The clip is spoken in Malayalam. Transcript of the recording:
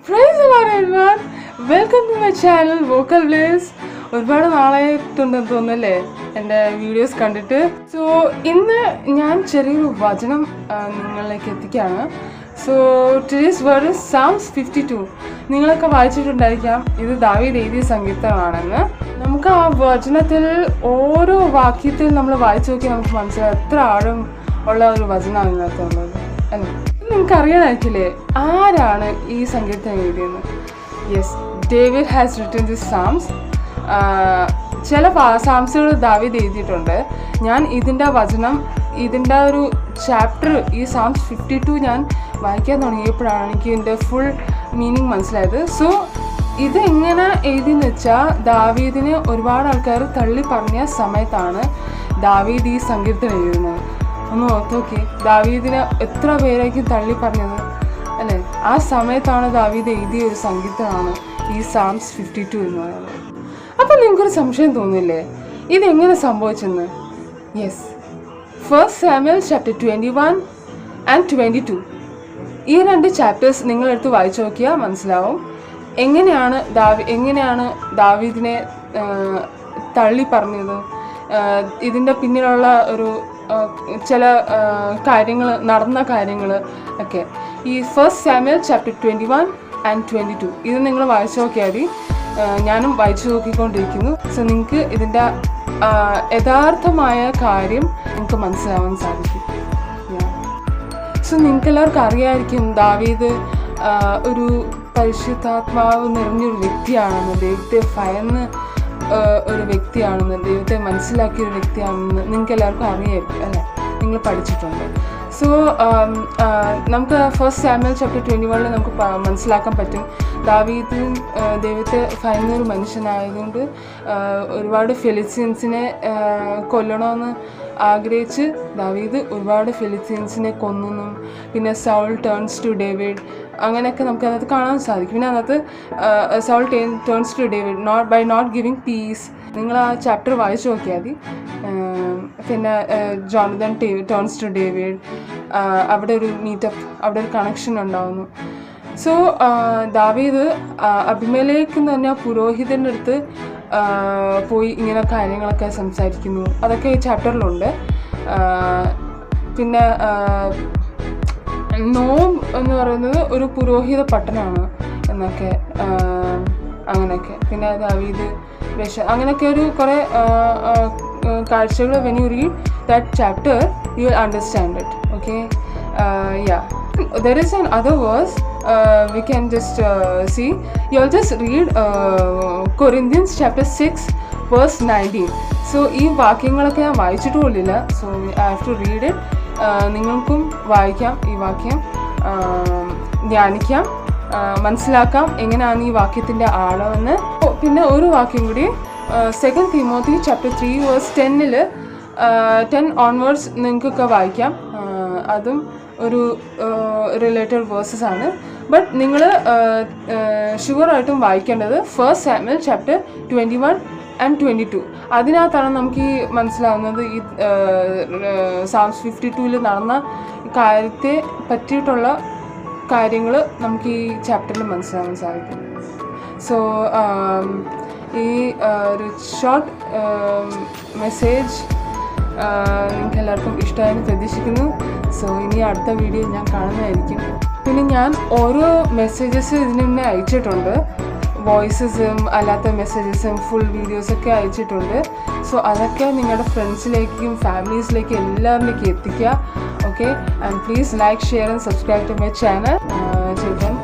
Praise the Lord everyone. Welcome to my channel Vocal Bliss. ഒരുപാട് നാളായിട്ടുണ്ടെന്ന് തോന്നുന്നല്ലേ എൻ്റെ വീഡിയോസ് കണ്ടിട്ട്. സോ ഇന്ന് ഞാൻ ചെറിയൊരു വചനം നിങ്ങളിലേക്ക് എത്തിക്കുകയാണ്. So today's word is Psalms 52. നിങ്ങളൊക്കെ വായിച്ചിട്ടുണ്ടായിരിക്കാം ഇത് ദാവീദ് എഴുതിയ സങ്കീർത്തനമാണെന്ന്. നമുക്ക് ആ വചനത്തിൽ ഓരോ വാക്യത്തിൽ നമ്മൾ വായിച്ചു നോക്കിയാൽ നമുക്ക് മനസ്സിലാവും എത്ര ആഴം ഉള്ള ഒരു വചനമാണ് ഇതിനകത്തുള്ളത് അല്ലേ. നിങ്ങൾക്ക് അറിയാനായിട്ടില്ലേ ആരാണ് ഈ സങ്കീർത്തനം എഴുതിയെന്ന്? Yes, David has written this Psalms. ചില സാംസുകൾ ദാവീദ് എഴുതിയിട്ടുണ്ട്. ഞാൻ ഇതിൻ്റെ വചനം, ഇതിൻ്റെ ഒരു ചാപ്റ്റർ ഈ Psalms 52 ഞാൻ വായിക്കാൻ തുടങ്ങിയപ്പോഴാണ് എനിക്ക് ഇതിൻ്റെ ഫുൾ മീനിങ് മനസ്സിലായത്. സോ ഇത് എങ്ങനെ എഴുതിയെന്ന് വെച്ചാൽ ദാവീദിനെ ഒരുപാട് ആൾക്കാർ തള്ളി പറഞ്ഞ സമയത്താണ് ദാവീദ് ഈ സങ്കീർത്തനം എഴുതുന്നത്. ഒന്ന് ഓർത്ത് നോക്കി, ദാവീദിനെ എത്ര പേരായിരിക്കും തള്ളി പറഞ്ഞത് അല്ലേ? ആ സമയത്താണ് ദാവീദ് എഴുതിയ ഒരു സങ്കീർത്തനമാണ് ഈ Psalms 52 എന്ന് പറയുന്നത്. അപ്പം നിങ്ങൾക്കൊരു സംശയം തോന്നില്ലേ ഇതെങ്ങനെ സംഭവിച്ചെന്ന്? യെസ്, 1 Samuel chapter 21 and 22 ഈ രണ്ട് ചാപ്റ്റേഴ്സ് നിങ്ങളെടുത്ത് വായിച്ചു നോക്കിയാൽ മനസ്സിലാവും എങ്ങനെയാണ് ദാവീദിനെ തള്ളി പറഞ്ഞത്. ഇതിൻ്റെ പിന്നിലുള്ള ഒരു ചില കാര്യങ്ങൾ, നടന്ന കാര്യങ്ങൾ ഒക്കെ ഈ 1 Samuel chapter 21 and 22 ഇത് നിങ്ങൾ വായിച്ചു നോക്കിയാൽ മതി. ഞാനും വായിച്ചു നോക്കിക്കൊണ്ടിരിക്കുന്നു. സോ നിങ്ങൾക്ക് ഇതിൻ്റെ യഥാർത്ഥമായ കാര്യം നിങ്ങൾക്ക് മനസ്സിലാവാൻ സാധിക്കും. സോ നിങ്ങൾക്ക് എല്ലാവർക്കും അറിയാമായിരിക്കും ദാവീദ് ഒരു പരിശുദ്ധാത്മാവ് നിറഞ്ഞൊരു വ്യക്തിയാണെന്ന്, ദൈവത്തെ ഭയന്ന് ഒരു വ്യക്തിയാണെന്ന്, ദൈവത്തെ മനസ്സിലാക്കിയ ഒരു വ്യക്തിയാണെന്ന് നിങ്ങൾക്ക് എല്ലാവർക്കും അറിയായിരിക്കും അല്ലേ, നിങ്ങൾ പഠിച്ചിട്ടുണ്ട്. സോ നമുക്ക് 1 Samuel chapter 21 നമുക്ക് മനസ്സിലാക്കാൻ പറ്റും ദാവീദ് ദൈവത്തെ ഭയന്നൊരു മനുഷ്യനായതുകൊണ്ട് ഒരുപാട് ഫിലിസ്തീൻസിനെ കൊല്ലണമെന്ന് ആഗ്രഹിച്ച് ദാവീദ് ഒരുപാട് ഫിലിസ്തീൻസിനെ കൊന്നെന്നും പിന്നെ സൗൾ ടേൺസ് ടു ഡേവിഡ് അങ്ങനെയൊക്കെ നമുക്ക് അതിനകത്ത് കാണാൻ സാധിക്കും. പിന്നെ അതിനകത്ത് Saul turns to David by not giving peace. നിങ്ങൾ ആ ചാപ്റ്റർ വായിച്ചു നോക്കിയാൽ മതി. പിന്നെ ജോണതൻ ടേൺസ് ടു ഡേവിഡ്, അവിടെ ഒരു മീറ്റപ്പ്, അവിടെ ഒരു കണക്ഷൻ ഉണ്ടാവുന്നു. സോ ദാവീദ് അബിമേലെക്ക് എന്ന് പറഞ്ഞാൽ പുരോഹിതൻ്റെ അടുത്ത് പോയി ഇങ്ങനെ കാര്യങ്ങളൊക്കെ സംസാരിക്കുന്നു. അതൊക്കെ ഈ ചാപ്റ്ററിലുണ്ട്. പിന്നെ നോം എന്ന് പറയുന്നത് ഒരു പുരോഹിത പട്ടണമാണ് എന്നൊക്കെ അങ്ങനെയൊക്കെ. പിന്നെ ദാവീദ് അങ്ങനെയൊക്കെ ഒരു കുറേ കാഴ്ചകൾ. When you read that chapter you will understand it. Okay, there is an other verse we can just see. You'll just read Corinthians chapter 6 verse 19. So ഈ വാക്യങ്ങളൊക്കെ ഞാൻ വായിച്ചിട്ട് പോലില്ല. So I have to read it. നിങ്ങൾക്കും വായിക്കാം, ഈ വാക്യം ധ്യാനിക്കാം, മനസ്സിലാക്കാം എങ്ങനെയാണ് ഈ വാക്യത്തിൻ്റെ ആഴമെന്ന്. പിന്നെ ഒരു വാക്യം കൂടി 2 Timothy chapter 3 verse 10 onwards നിങ്ങൾക്കൊക്കെ വായിക്കാം. അതും ഒരു റിലേറ്റഡ് വേഴ്സസ് ആണ്. ബട്ട് നിങ്ങൾ ഷുവറായിട്ടും വായിക്കേണ്ടത് 1 Samuel chapter 21 and 22. അതിനകത്താണ് നമുക്ക് ഈ മനസ്സിലാവുന്നത് ഈ Psalms 52 നടന്ന കാര്യത്തെ പറ്റിയിട്ടുള്ള കാര്യങ്ങൾ നമുക്ക് ഈ ചാപ്റ്ററിൽ മനസ്സിലാവാൻ സാധിക്കും. സോ ഈ ഒരു ഷോർട്ട് മെസ്സേജ് നിങ്ങൾക്ക് എല്ലാവർക്കും ഇഷ്ടമായെന്ന് പ്രതീക്ഷിക്കുന്നു. സോ ഇനി അടുത്ത വീഡിയോ ഞാൻ കാണുന്നതായിരിക്കും. പിന്നെ ഞാൻ ഓരോ മെസ്സേജസ് ഇതിന് മുന്നേ അയച്ചിട്ടുണ്ട്, വോയിസസും അല്ലാത്ത മെസ്സേജസും ഫുൾ വീഡിയോസൊക്കെ അയച്ചിട്ടുണ്ട്. സോ അതൊക്കെ നിങ്ങളുടെ ഫ്രണ്ട്സിലേക്കും ഫാമിലീസിലേക്കും എല്ലാവരിലേക്കും എത്തിക്കുക. Okay, and please like, share and subscribe to my channel. Children